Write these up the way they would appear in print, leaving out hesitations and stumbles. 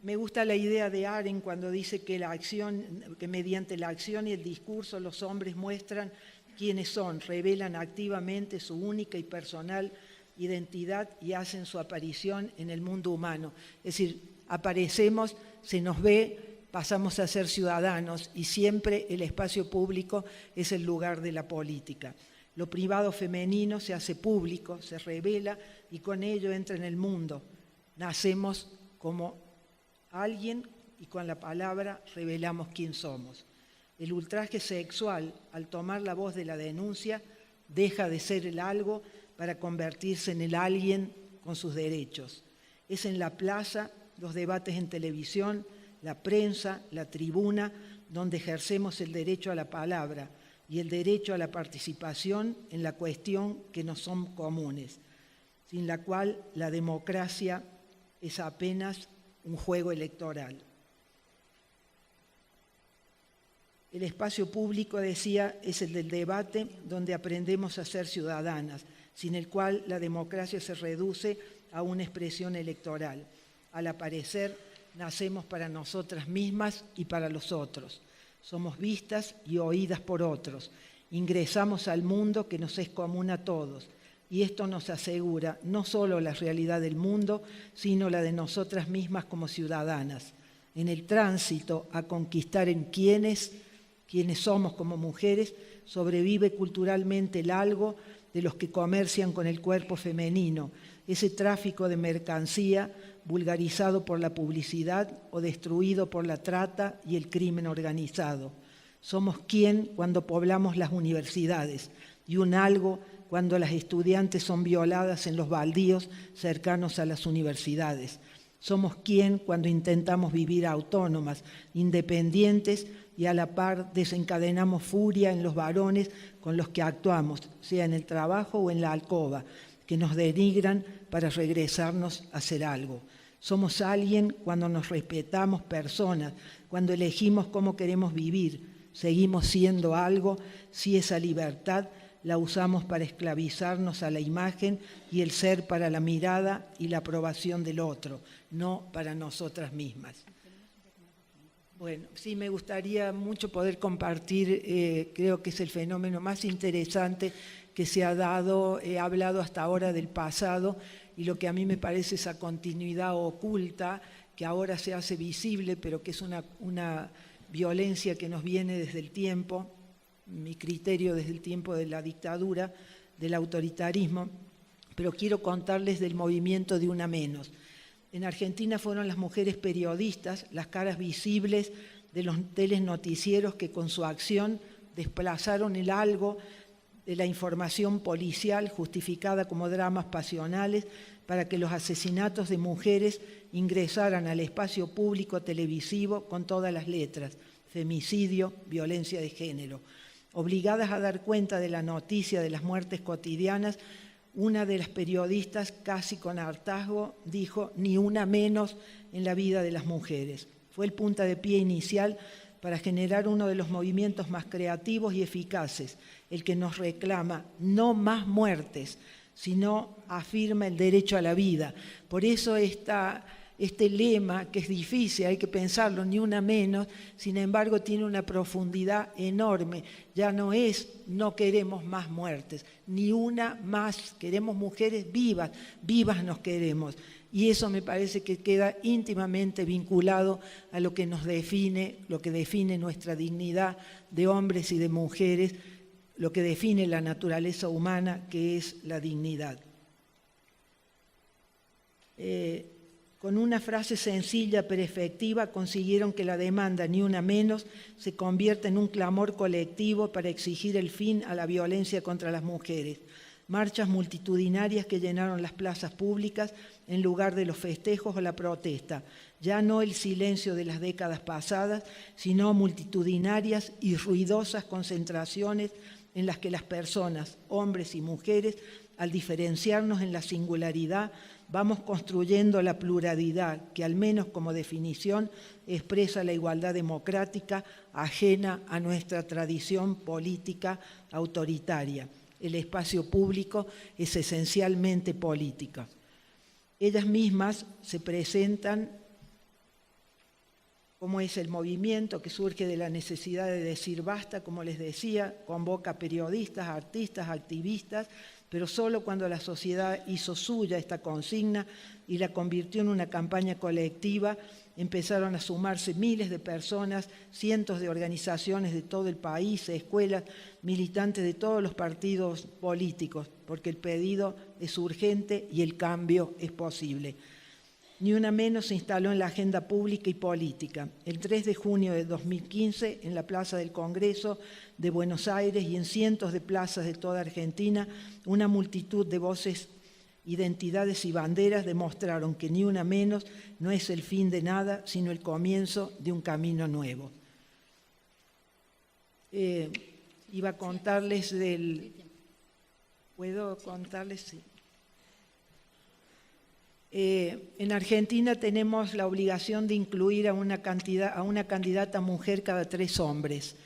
Me gusta la idea de Arendt cuando dice que mediante la acción y el discurso los hombres muestran quiénes son, revelan activamente su única y personal identidad y hacen su aparición en el mundo humano. Es decir, aparecemos, se nos ve, pasamos a ser ciudadanos y siempre el espacio público es el lugar de la política. Lo privado femenino se hace público, se revela y con ello entra en el mundo. Nacemos como alguien y con la palabra revelamos quién somos. El ultraje sexual, al tomar la voz de la denuncia, deja de ser el algo para convertirse en el alguien con sus derechos. Es en la plaza, los debates en televisión, la prensa, la tribuna, donde ejercemos el derecho a la palabra y el derecho a la participación en la cuestión que nos son comunes, sin la cual la democracia es apenas un juego electoral. El espacio público, decía, es el del debate donde aprendemos a ser ciudadanas, sin el cual la democracia se reduce a una expresión electoral. Al aparecer, nacemos para nosotras mismas y para los otros. Somos vistas y oídas por otros. Ingresamos al mundo que nos es común a todos. Y esto nos asegura no solo la realidad del mundo, sino la de nosotras mismas como ciudadanas. En el tránsito a conquistar en quienes somos como mujeres, sobrevive culturalmente el algo de los que comercian con el cuerpo femenino, ese tráfico de mercancía vulgarizado por la publicidad o destruido por la trata y el crimen organizado. Somos quien cuando poblamos las universidades y un algo cuando las estudiantes son violadas en los baldíos cercanos a las universidades. Somos quien cuando intentamos vivir autónomas, independientes y a la par desencadenamos furia en los varones con los que actuamos, sea en el trabajo o en la alcoba, que nos denigran para regresarnos a ser algo. Somos alguien cuando nos respetamos personas, cuando elegimos cómo queremos vivir. Seguimos siendo algo si esa libertad la usamos para esclavizarnos a la imagen y el ser para la mirada y la aprobación del otro, no para nosotras mismas. Bueno, sí, me gustaría mucho poder compartir, creo que es el fenómeno más interesante que se ha dado, he hablado hasta ahora del pasado y lo que a mí me parece esa continuidad oculta que ahora se hace visible, pero que es una violencia que nos viene desde el tiempo, mi criterio desde el tiempo de la dictadura, del autoritarismo, pero quiero contarles del movimiento de Una Menos. En Argentina fueron las mujeres periodistas, las caras visibles de los telenoticieros que con su acción desplazaron el algo de la información policial justificada como dramas pasionales para que los asesinatos de mujeres ingresaran al espacio público televisivo con todas las letras, femicidio, violencia de género. Obligadas a dar cuenta de la noticia de las muertes cotidianas, una de las periodistas, casi con hartazgo, dijo: ni una menos en la vida de las mujeres. Fue el puntapié inicial para generar uno de los movimientos más creativos y eficaces, el que nos reclama no más muertes, sino afirma el derecho a la vida. Por eso este lema, que es difícil, hay que pensarlo, ni una menos, sin embargo tiene una profundidad enorme. Ya no es no queremos más muertes, ni una más, queremos mujeres vivas, vivas nos queremos. Y eso me parece que queda íntimamente vinculado a lo que nos define, lo que define nuestra dignidad de hombres y de mujeres, lo que define la naturaleza humana, que es la dignidad. Con una frase sencilla pero efectiva consiguieron que la demanda ni una menos se convierta en un clamor colectivo para exigir el fin a la violencia contra las mujeres. Marchas multitudinarias que llenaron las plazas públicas en lugar de los festejos o la protesta. Ya no el silencio de las décadas pasadas, sino multitudinarias y ruidosas concentraciones en las que las personas, hombres y mujeres, al diferenciarnos en la singularidad, vamos construyendo la pluralidad que, al menos como definición, expresa la igualdad democrática ajena a nuestra tradición política autoritaria. El espacio público es esencialmente política. Ellas mismas se presentan cómo es el movimiento que surge de la necesidad de decir basta, como les decía, convoca a periodistas, artistas, activistas, pero solo cuando la sociedad hizo suya esta consigna y la convirtió en una campaña colectiva, empezaron a sumarse miles de personas, cientos de organizaciones de todo el país, escuelas, militantes de todos los partidos políticos, porque el pedido es urgente y el cambio es posible. Ni una menos se instaló en la agenda pública y política. El 3 de junio de 2015, en la Plaza del Congreso de Buenos Aires y en cientos de plazas de toda Argentina, una multitud de voces, identidades y banderas demostraron que ni una menos no es el fin de nada, sino el comienzo de un camino nuevo. Iba a contarles del... ¿Puedo contarles? Sí. En Argentina tenemos la obligación de incluir a una candidata mujer cada 3 hombres.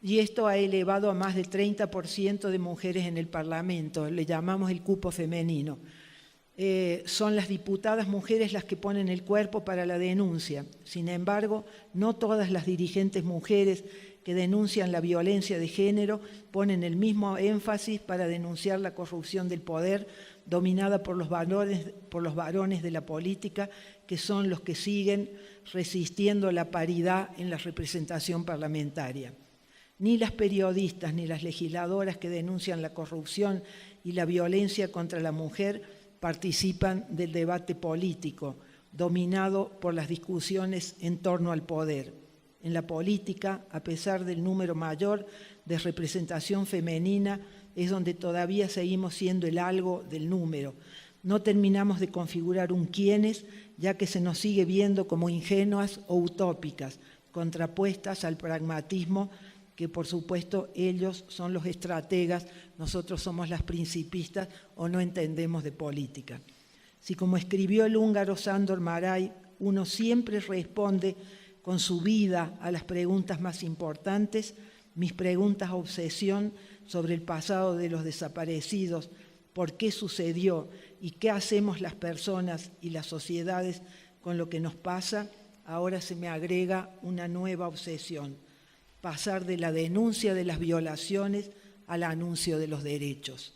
Y esto ha elevado a más del 30% de mujeres en el Parlamento, le llamamos el cupo femenino. Son las diputadas mujeres las que ponen el cuerpo para la denuncia. Sin embargo, no todas las dirigentes mujeres que denuncian la violencia de género ponen el mismo énfasis para denunciar la corrupción del poder dominada por los varones de la política, que son los que siguen resistiendo la paridad en la representación parlamentaria. Ni las periodistas ni las legisladoras que denuncian la corrupción y la violencia contra la mujer participan del debate político, dominado por las discusiones en torno al poder. En la política, a pesar del número mayor de representación femenina, es donde todavía seguimos siendo el algo del número. No terminamos de configurar un quiénes, ya que se nos sigue viendo como ingenuas o utópicas, contrapuestas al pragmatismo, que por supuesto ellos son los estrategas, nosotros somos las principistas o no entendemos de política. Si, como escribió el húngaro Sándor Márai, uno siempre responde con su vida a las preguntas más importantes, mis preguntas obsesión sobre el pasado de los desaparecidos, por qué sucedió y qué hacemos las personas y las sociedades con lo que nos pasa, ahora se me agrega una nueva obsesión: pasar de la denuncia de las violaciones al anuncio de los derechos.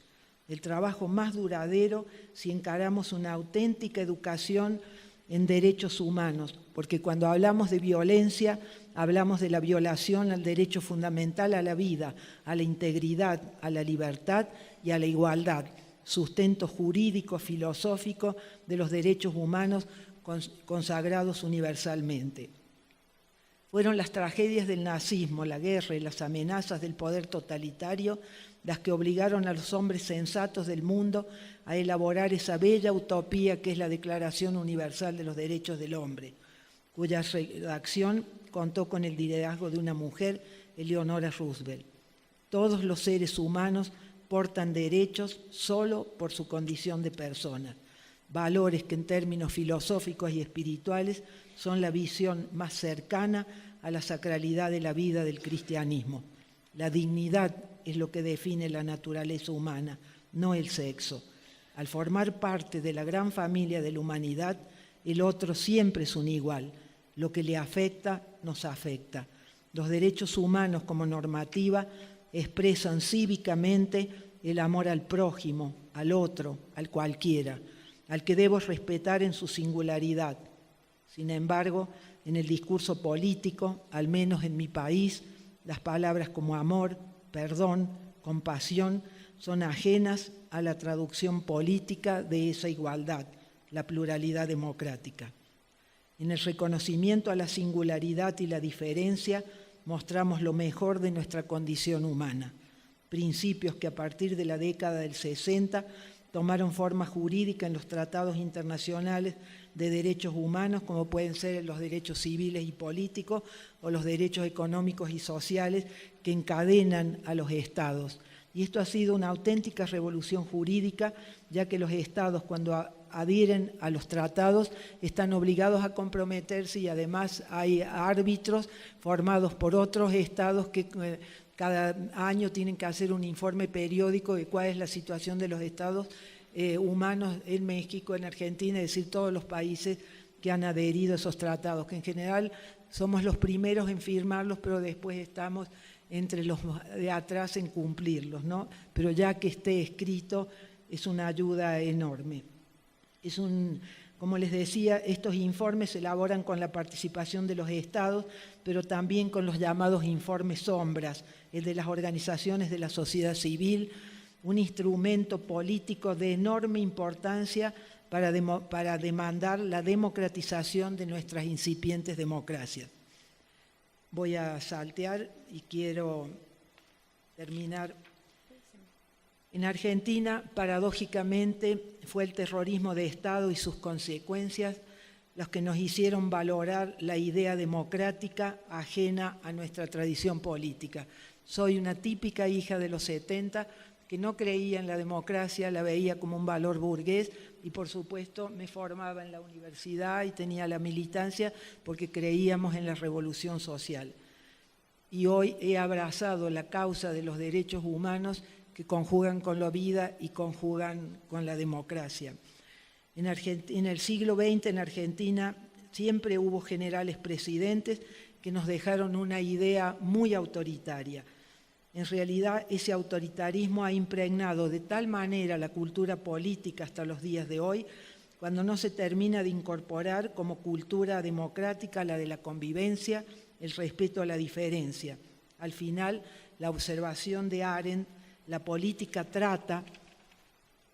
El trabajo más duradero si encaramos una auténtica educación en derechos humanos, porque cuando hablamos de violencia, hablamos de la violación al derecho fundamental a la vida, a la integridad, a la libertad y a la igualdad, sustento jurídico, filosófico de los derechos humanos consagrados universalmente. Fueron las tragedias del nazismo, la guerra y las amenazas del poder totalitario las que obligaron a los hombres sensatos del mundo a elaborar esa bella utopía que es la Declaración Universal de los Derechos del Hombre, cuya redacción contó con el liderazgo de una mujer, Eleonora Roosevelt. Todos los seres humanos portan derechos solo por su condición de persona, valores que en términos filosóficos y espirituales son la visión más cercana a la sacralidad de la vida del cristianismo. La dignidad es lo que define la naturaleza humana, no el sexo. Al formar parte de la gran familia de la humanidad, el otro siempre es un igual. Lo que le afecta, nos afecta. Los derechos humanos como normativa expresan cívicamente el amor al prójimo, al otro, al cualquiera, al que debo respetar en su singularidad. Sin embargo, en el discurso político, al menos en mi país, las palabras como amor, perdón, compasión, son ajenas a la traducción política de esa igualdad, la pluralidad democrática. En el reconocimiento a la singularidad y la diferencia, mostramos lo mejor de nuestra condición humana, principios que a partir de la década del 60 tomaron forma jurídica en los tratados internacionales de derechos humanos, como pueden ser los derechos civiles y políticos o los derechos económicos y sociales que encadenan a los estados. Y esto ha sido una auténtica revolución jurídica, ya que los estados, cuando adhieren a los tratados, están obligados a comprometerse y además hay árbitros formados por otros estados que cada año tienen que hacer un informe periódico de cuál es la situación de los estados humanos en México, en Argentina, es decir, todos los países que han adherido a esos tratados, que en general somos los primeros en firmarlos, pero después estamos entre los de atrás en cumplirlos, ¿no? Pero ya que esté escrito es una ayuda enorme. Como les decía, estos informes se elaboran con la participación de los estados, pero también con los llamados informes sombras, el de las organizaciones de la sociedad civil, un instrumento político de enorme importancia para demandar la democratización de nuestras incipientes democracias. Voy a saltear y quiero terminar. En Argentina, paradójicamente, fue el terrorismo de Estado y sus consecuencias los que nos hicieron valorar la idea democrática ajena a nuestra tradición política. Soy una típica hija de los 70 que no creía en la democracia, la veía como un valor burgués y por supuesto me formaba en la universidad y tenía la militancia porque creíamos en la revolución social. Y hoy he abrazado la causa de los derechos humanos que conjugan con la vida y conjugan con la democracia. En el siglo XX en Argentina siempre hubo generales presidentes que nos dejaron una idea muy autoritaria. En realidad, ese autoritarismo ha impregnado de tal manera la cultura política hasta los días de hoy, cuando no se termina de incorporar como cultura democrática la de la convivencia, el respeto a la diferencia. Al final, la observación de Arendt, la política trata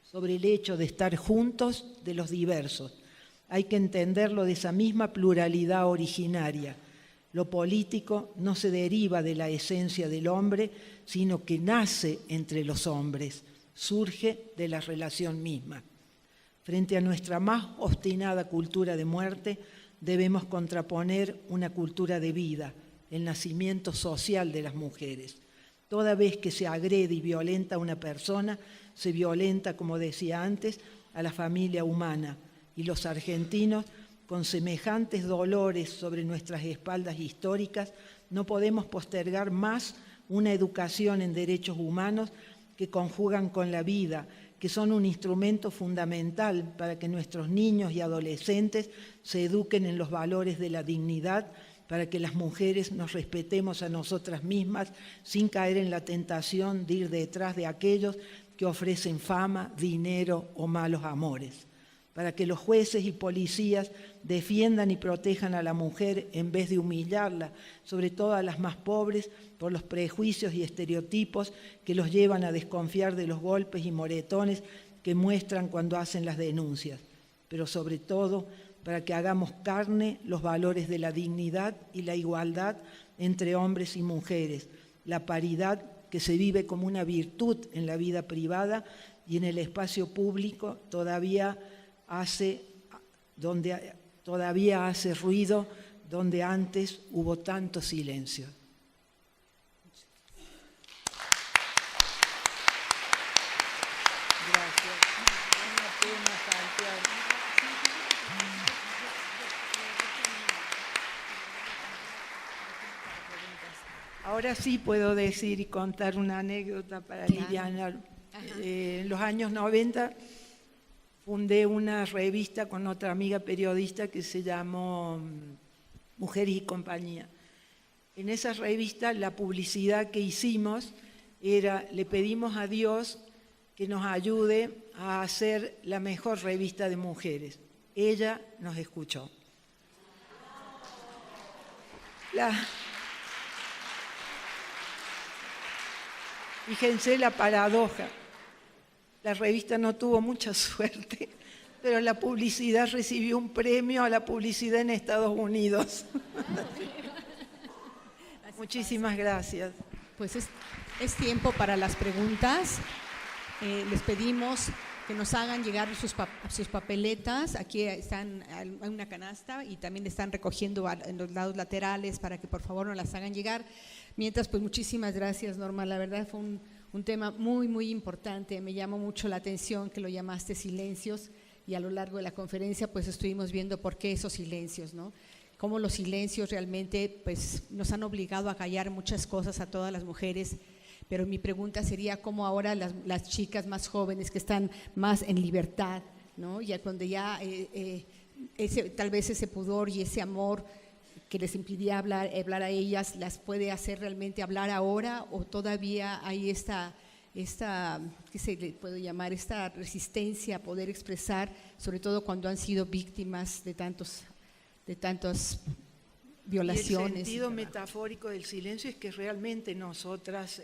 sobre el hecho de estar juntos de los diversos. Hay que entenderlo de esa misma pluralidad originaria. Lo político no se deriva de la esencia del hombre, sino que nace entre los hombres, surge de la relación misma. Frente a nuestra más obstinada cultura de muerte, debemos contraponer una cultura de vida, el nacimiento social de las mujeres. Toda vez que se agrede y violenta a una persona, se violenta, como decía antes, a la familia humana. Y los argentinos, con semejantes dolores sobre nuestras espaldas históricas, no podemos postergar más una educación en derechos humanos que conjugan con la vida, que son un instrumento fundamental para que nuestros niños y adolescentes se eduquen en los valores de la dignidad, para que las mujeres nos respetemos a nosotras mismas sin caer en la tentación de ir detrás de aquellos que ofrecen fama, dinero o malos amores, para que los jueces y policías defiendan y protejan a la mujer en vez de humillarla, sobre todo a las más pobres, por los prejuicios y estereotipos que los llevan a desconfiar de los golpes y moretones que muestran cuando hacen las denuncias, pero sobre todo para que hagamos carne los valores de la dignidad y la igualdad entre hombres y mujeres, la paridad que se vive como una virtud en la vida privada y en el espacio público todavía hace ruido donde antes hubo tanto silencio. Gracias. Una pena, Santiago. Ahora sí puedo decir y contar una anécdota para alivianar. En los años 90 fundé una revista con otra amiga periodista que se llamó Mujeres y Compañía. En esa revista la publicidad que hicimos era: le pedimos a Dios que nos ayude a hacer la mejor revista de mujeres. Ella nos escuchó. Fíjense la paradoja. La revista no tuvo mucha suerte, pero la publicidad recibió un premio a la publicidad en Estados Unidos. Muchísimas gracias. Pues es tiempo para las preguntas. Les pedimos que nos hagan llegar sus papeletas. Aquí están, hay una canasta y también están recogiendo en los lados laterales para que por favor nos las hagan llegar. Mientras, pues muchísimas gracias, Norma. La verdad fue un tema muy, muy importante. Me llamó mucho la atención que lo llamaste silencios y a lo largo de la conferencia pues estuvimos viendo por qué esos silencios, ¿no? Cómo los silencios realmente pues nos han obligado a callar muchas cosas a todas las mujeres. Pero mi pregunta sería cómo ahora las chicas más jóvenes que están más en libertad, ¿no? Ya cuando ya tal vez ese pudor y ese amor que les impidía hablar a ellas, las puede hacer realmente hablar ahora, o todavía hay esta ¿qué se le puede llamar? Esta resistencia a poder expresar, sobre todo cuando han sido víctimas de tantas violaciones. Y el sentido metafórico del silencio es que realmente nosotras,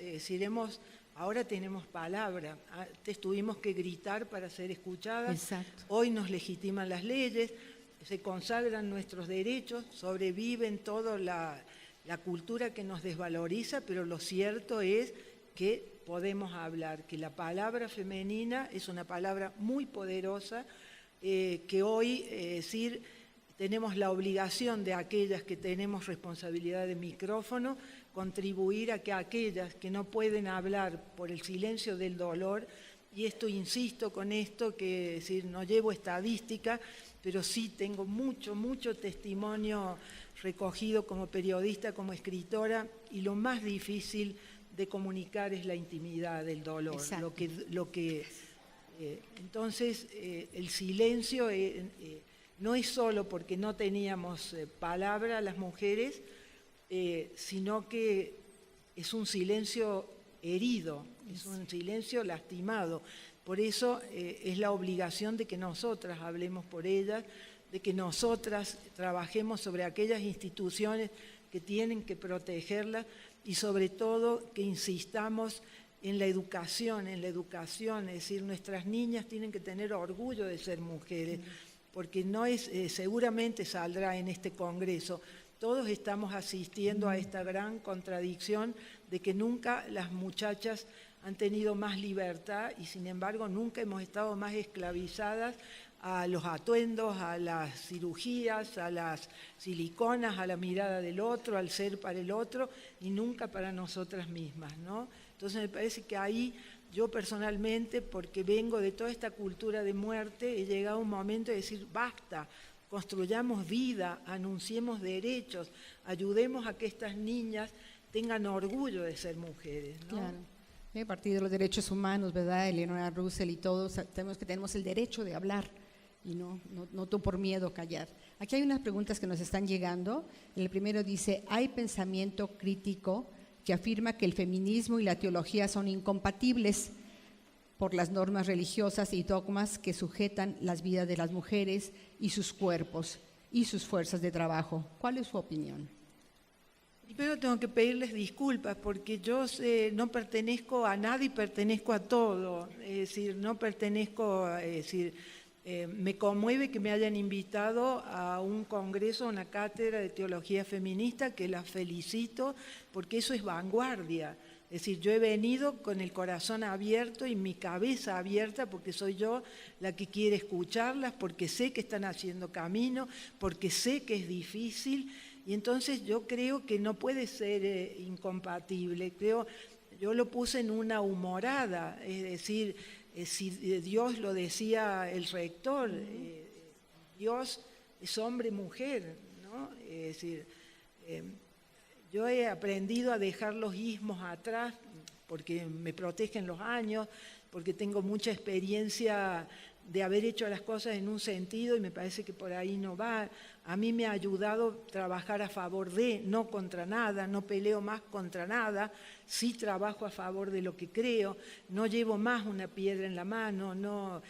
ahora tenemos palabra, antes tuvimos que gritar para ser escuchadas. Exacto. Hoy nos legitiman las leyes, se consagran nuestros derechos, sobreviven toda la cultura que nos desvaloriza, pero lo cierto es que podemos hablar, que la palabra femenina es una palabra muy poderosa, que hoy tenemos la obligación de aquellas que tenemos responsabilidad de micrófono, contribuir a que aquellas que no pueden hablar por el silencio del dolor, y esto insisto con esto, que no llevo estadística, pero sí tengo mucho testimonio recogido como periodista, como escritora, y lo más difícil de comunicar es la intimidad del dolor. Entonces, el silencio no es solo porque no teníamos palabra las mujeres, sino que es un silencio herido, es un silencio lastimado. Por eso es la obligación de que nosotras hablemos por ellas, de que nosotras trabajemos sobre aquellas instituciones que tienen que protegerlas y sobre todo que insistamos en la educación, es decir, nuestras niñas tienen que tener orgullo de ser mujeres, porque no es, seguramente saldrá en este congreso. Todos estamos asistiendo a esta gran contradicción de que nunca las muchachas han tenido más libertad y sin embargo nunca hemos estado más esclavizadas a los atuendos, a las cirugías, a las siliconas, a la mirada del otro, al ser para el otro y nunca para nosotras mismas, ¿no? Entonces me parece que ahí yo personalmente, porque vengo de toda esta cultura de muerte, he llegado a un momento de decir basta, construyamos vida, anunciemos derechos, ayudemos a que estas niñas tengan orgullo de ser mujeres, ¿no? Claro. A partir de los derechos humanos, ¿verdad? Eleanor Roosevelt y todos, tenemos el derecho de hablar y no por miedo callar. Aquí hay unas preguntas que nos están llegando. El primero dice, ¿hay pensamiento crítico que afirma que el feminismo y la teología son incompatibles por las normas religiosas y dogmas que sujetan las vidas de las mujeres y sus cuerpos y sus fuerzas de trabajo? ¿Cuál es su opinión? Primero tengo que pedirles disculpas porque yo no pertenezco a nada y pertenezco a todo. Es decir, no pertenezco, me conmueve que me hayan invitado a un congreso, a una cátedra de teología feminista, que las felicito porque eso es vanguardia. Es decir, yo he venido con el corazón abierto y mi cabeza abierta porque soy yo la que quiere escucharlas, porque sé que están haciendo camino, porque sé que es difícil. Y entonces yo creo que no puede ser incompatible. Yo lo puse en una humorada, es decir, si Dios lo decía el rector, Dios es hombre-mujer, ¿no? Es decir, yo he aprendido a dejar los ismos atrás porque me protegen los años, porque tengo mucha experiencia de haber hecho las cosas en un sentido y me parece que por ahí no va. A mí me ha ayudado trabajar a favor de, no contra nada, no peleo más contra nada, sí trabajo a favor de lo que creo, no llevo más una piedra en la mano, no.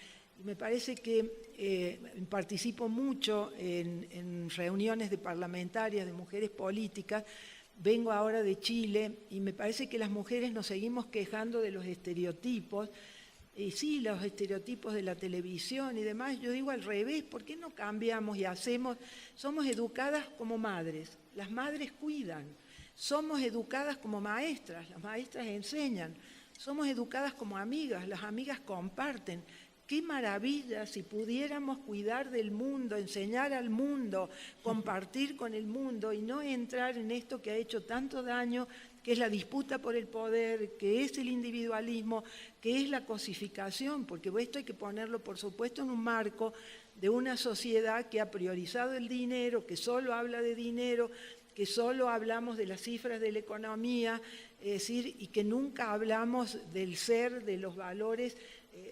Me parece que participo mucho en reuniones de parlamentarias, de mujeres políticas. Vengo ahora de Chile y me parece que las mujeres nos seguimos quejando de los estereotipos. Y sí, los estereotipos de la televisión y demás, yo digo al revés, ¿por qué no cambiamos y hacemos? Somos educadas como madres, las madres cuidan, somos educadas como maestras, las maestras enseñan, somos educadas como amigas, las amigas comparten. Qué maravilla si pudiéramos cuidar del mundo, enseñar al mundo, compartir con el mundo y no entrar en esto que ha hecho tanto daño, que es la disputa por el poder, que es el individualismo, que es la cosificación, porque esto hay que ponerlo, por supuesto, en un marco de una sociedad que ha priorizado el dinero, que solo habla de dinero, que solo hablamos de las cifras de la economía, es decir, y que nunca hablamos del ser, de los valores,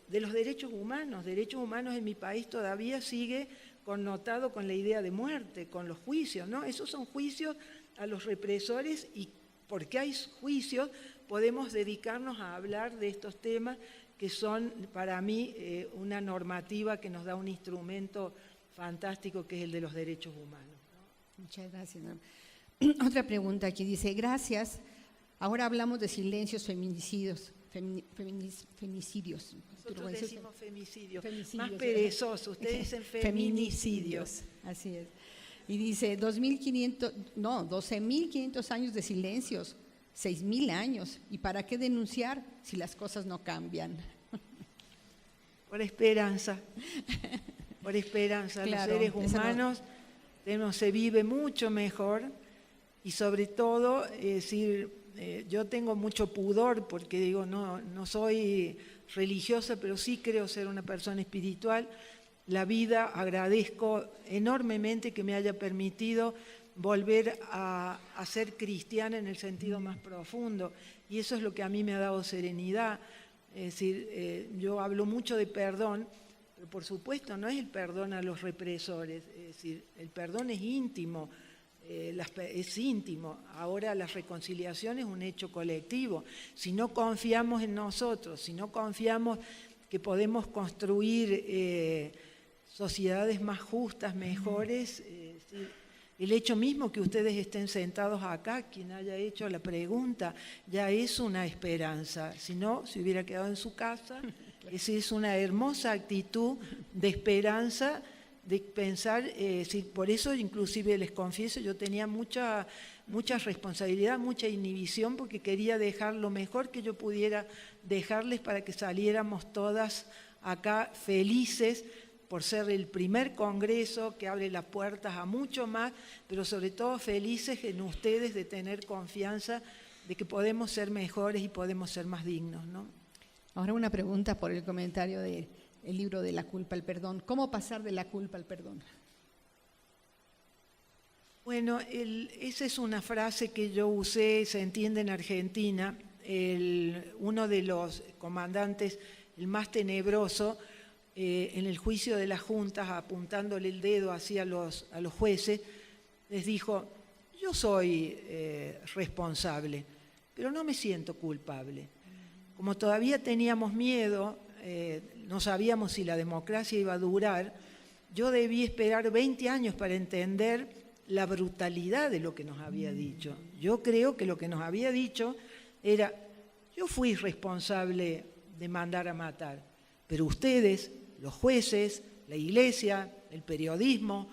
de los derechos humanos. Derechos humanos en mi país todavía sigue connotado con la idea de muerte, con los juicios, ¿no? Esos son juicios a los represores y porque hay juicios podemos dedicarnos a hablar de estos temas que son para mí una normativa que nos da un instrumento fantástico que es el de los derechos humanos. Muchas gracias, Norma. Otra pregunta aquí dice, gracias, ahora hablamos de silencios feminicidios. Femicidios. Nosotros decimos femicidios, Femicidios, más perezoso, ustedes dicen feminicidios. Así es. Y dice 12.500 años de silencios, 6.000 años. ¿Y para qué denunciar si las cosas no cambian? Por esperanza, claro, los seres humanos se vive mucho mejor y sobre todo, yo tengo mucho pudor porque digo, no soy religiosa, pero sí creo ser una persona espiritual. La vida, agradezco enormemente que me haya permitido volver a ser cristiana en el sentido más profundo y eso es lo que a mí me ha dado serenidad. Es decir, yo hablo mucho de perdón, pero por supuesto no es el perdón a los represores, es decir, el perdón es íntimo. Es íntimo, ahora la reconciliación es un hecho colectivo. Si no confiamos en nosotros, si no confiamos que podemos construir sociedades más justas, mejores, el hecho mismo que ustedes estén sentados acá, quien haya hecho la pregunta, ya es una esperanza. Si no, se hubiera quedado en su casa. Esa es una hermosa actitud de esperanza, de pensar, por eso inclusive les confieso, yo tenía mucha responsabilidad, mucha inhibición, porque quería dejar lo mejor que yo pudiera dejarles para que saliéramos todas acá felices por ser el primer congreso que abre las puertas a mucho más, pero sobre todo felices en ustedes de tener confianza de que podemos ser mejores y podemos ser más dignos, ¿no? Ahora una pregunta por el comentario de el libro de La culpa al perdón. ¿Cómo pasar de la culpa al perdón? Bueno, esa es una frase que yo usé, se entiende en Argentina. Uno de los comandantes, el más tenebroso, en el juicio de las juntas, apuntándole el dedo hacia a los jueces, les dijo, yo soy responsable, pero no me siento culpable. Como todavía teníamos miedo, no sabíamos si la democracia iba a durar, yo debí esperar 20 años para entender la brutalidad de lo que nos había dicho. Yo creo que lo que nos había dicho era, yo fui responsable de mandar a matar, pero ustedes, los jueces, la iglesia, el periodismo,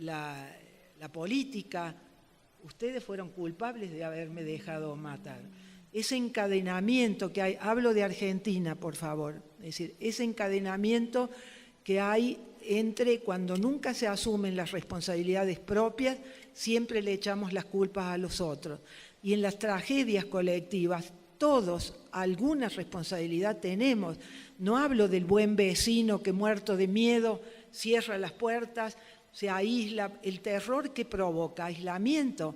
la política, ustedes fueron culpables de haberme dejado matar. Ese encadenamiento que hay, hablo de Argentina, por favor, es decir, ese encadenamiento que hay entre cuando nunca se asumen las responsabilidades propias, siempre le echamos las culpas a los otros. Y en las tragedias colectivas, todos alguna responsabilidad tenemos. No hablo del buen vecino que muerto de miedo cierra las puertas, se aísla, el terror que provoca, aislamiento.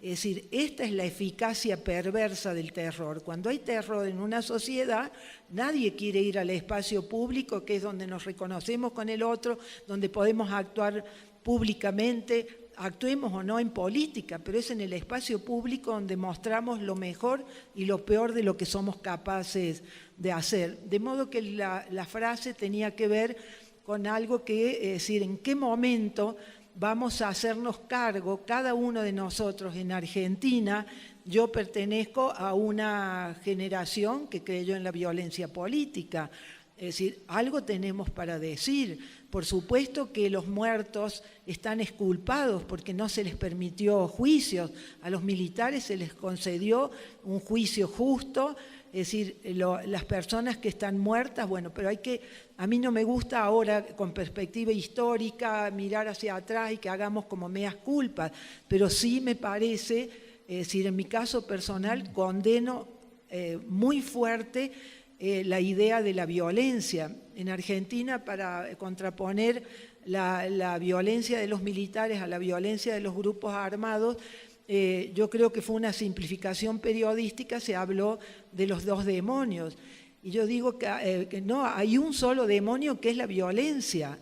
Es decir, esta es la eficacia perversa del terror. Cuando hay terror en una sociedad, nadie quiere ir al espacio público, que es donde nos reconocemos con el otro, donde podemos actuar públicamente, actuemos o no en política, pero es en el espacio público donde mostramos lo mejor y lo peor de lo que somos capaces de hacer. De modo que la frase tenía que ver con algo que, es decir, en qué momento vamos a hacernos cargo, cada uno de nosotros en Argentina. Yo pertenezco a una generación que creyó en la violencia política, es decir, algo tenemos para decir. Por supuesto que los muertos están exculpados porque no se les permitió juicios, a los militares se les concedió un juicio justo, es decir, las personas que están muertas, bueno, pero a mí no me gusta ahora con perspectiva histórica mirar hacia atrás y que hagamos como meas culpas, pero sí me parece, es decir, en mi caso personal condeno muy fuerte la idea de la violencia. En Argentina, para contraponer la violencia de los militares a la violencia de los grupos armados, yo creo que fue una simplificación periodística, se habló de los dos demonios. Y yo digo que no, hay un solo demonio que es la violencia.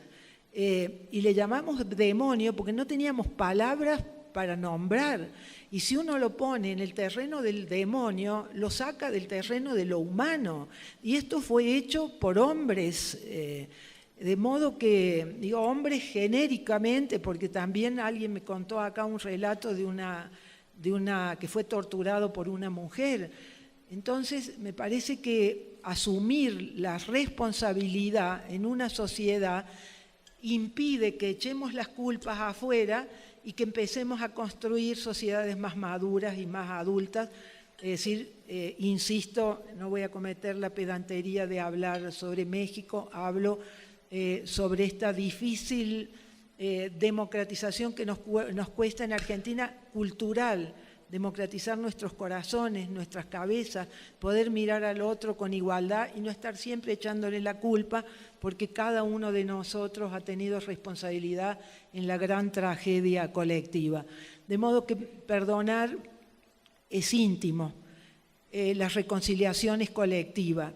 y le llamamos demonio porque no teníamos palabras para nombrar. Y si uno lo pone en el terreno del demonio, lo saca del terreno de lo humano. Y esto fue hecho por hombres, de modo que, digo hombres genéricamente, porque también alguien me contó acá un relato de una que fue torturado por una mujer. Entonces, me parece que asumir la responsabilidad en una sociedad impide que echemos las culpas afuera y que empecemos a construir sociedades más maduras y más adultas. Es decir, insisto, no voy a cometer la pedantería de hablar sobre México, hablo sobre esta difícil democratización que nos cuesta en Argentina, cultural, democratizar nuestros corazones, nuestras cabezas, poder mirar al otro con igualdad y no estar siempre echándole la culpa porque cada uno de nosotros ha tenido responsabilidad en la gran tragedia colectiva. De modo que perdonar es íntimo, la reconciliación es colectiva.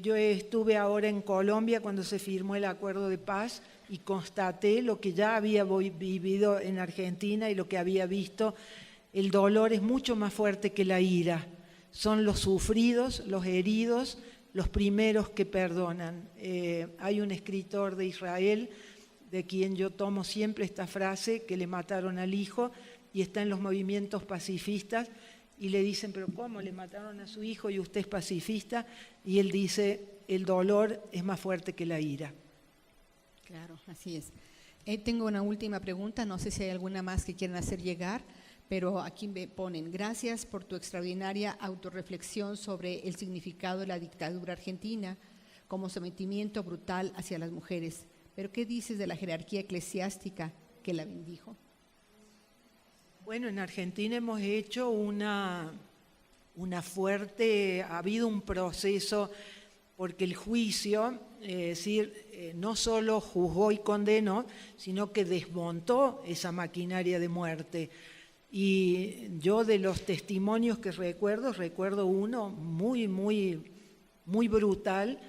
Yo estuve ahora en Colombia cuando se firmó el acuerdo de paz y constaté lo que ya había vivido en Argentina y lo que había visto. El dolor es mucho más fuerte que la ira. Son los sufridos, los heridos, los primeros que perdonan. Hay un escritor de Israel, de quien yo tomo siempre esta frase, que le mataron al hijo y está en los movimientos pacifistas, y le dicen, pero ¿cómo le mataron a su hijo y usted es pacifista? Y él dice, el dolor es más fuerte que la ira. Claro, así es. Tengo una última pregunta, no sé si hay alguna más que quieran hacer llegar, pero aquí me ponen, gracias por tu extraordinaria autorreflexión sobre el significado de la dictadura argentina como sometimiento brutal hacia las mujeres. Pero ¿qué dices de la jerarquía eclesiástica que la bendijo? Bueno, en Argentina hemos hecho una fuerte, ha habido un proceso, porque el juicio, es decir, no solo juzgó y condenó, sino que desmontó esa maquinaria de muerte. Y yo de los testimonios que recuerdo uno muy brutal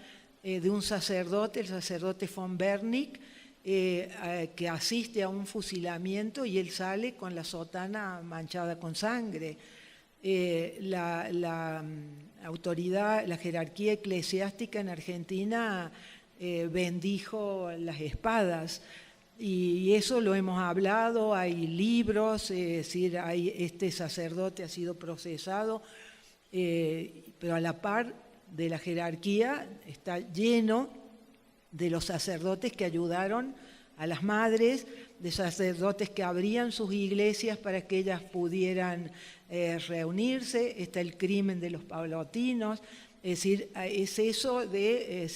de un sacerdote, el sacerdote von Bernick, que asiste a un fusilamiento y él sale con la sotana manchada con sangre. La autoridad, la jerarquía eclesiástica en Argentina bendijo las espadas. Y eso lo hemos hablado, hay libros, es decir, este sacerdote ha sido procesado, pero a la par de la jerarquía está lleno de los sacerdotes que ayudaron a las madres, de sacerdotes que abrían sus iglesias para que ellas pudieran reunirse. Está el crimen de los paulotinos, es decir, es eso de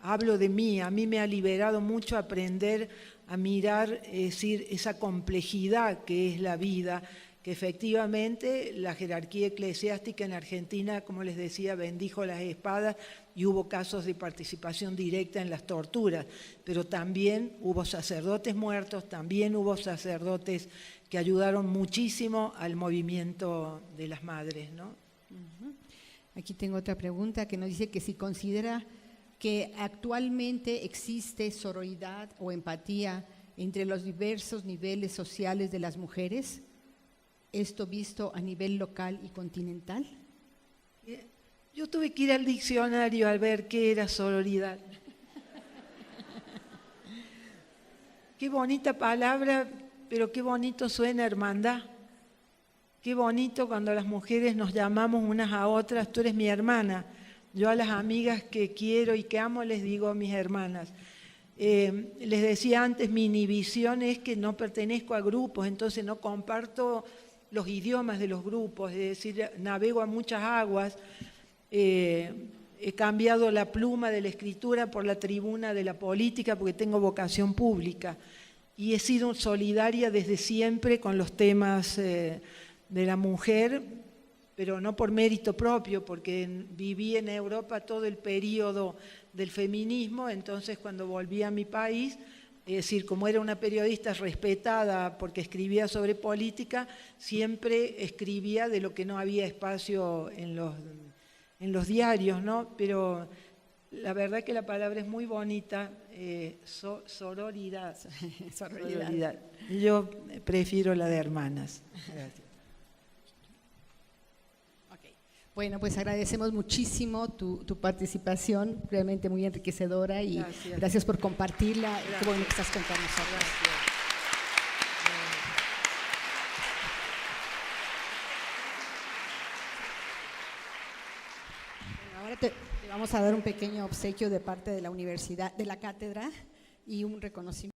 hablo de mí, a mí me ha liberado mucho aprender a mirar, es decir, esa complejidad que es la vida, que efectivamente la jerarquía eclesiástica en Argentina, como les decía, bendijo las espadas y hubo casos de participación directa en las torturas, pero también hubo sacerdotes muertos, también hubo sacerdotes que ayudaron muchísimo al movimiento de las madres, ¿no? Aquí tengo otra pregunta que nos dice que si considera que actualmente existe sororidad o empatía entre los diversos niveles sociales de las mujeres, esto visto a nivel local y continental. Yo tuve que ir al diccionario al ver qué era sororidad. Qué bonita palabra, pero qué bonito suena hermandad. Qué bonito cuando las mujeres nos llamamos unas a otras, tú eres mi hermana. Yo a las amigas que quiero y que amo les digo mis hermanas. Les decía antes, mi inhibición es que no pertenezco a grupos, entonces no comparto los idiomas de los grupos, es decir, navego a muchas aguas. He cambiado la pluma de la escritura por la tribuna de la política porque tengo vocación pública y he sido solidaria desde siempre con los temas de la mujer, pero no por mérito propio, porque viví en Europa todo el periodo del feminismo, entonces cuando volví a mi país, es decir, como era una periodista respetada porque escribía sobre política, siempre escribía de lo que no había espacio en los diarios, ¿no? Pero La verdad que la palabra es muy bonita, sororidad. Sororidad. Yo prefiero la de hermanas. Gracias. Ok. Bueno, pues agradecemos muchísimo tu participación, realmente muy enriquecedora, y gracias por compartirla. Gracias. Qué bueno que estás con nosotros. Gracias. Ahora te vamos a dar un pequeño obsequio de parte de la universidad, de la cátedra, y un reconocimiento.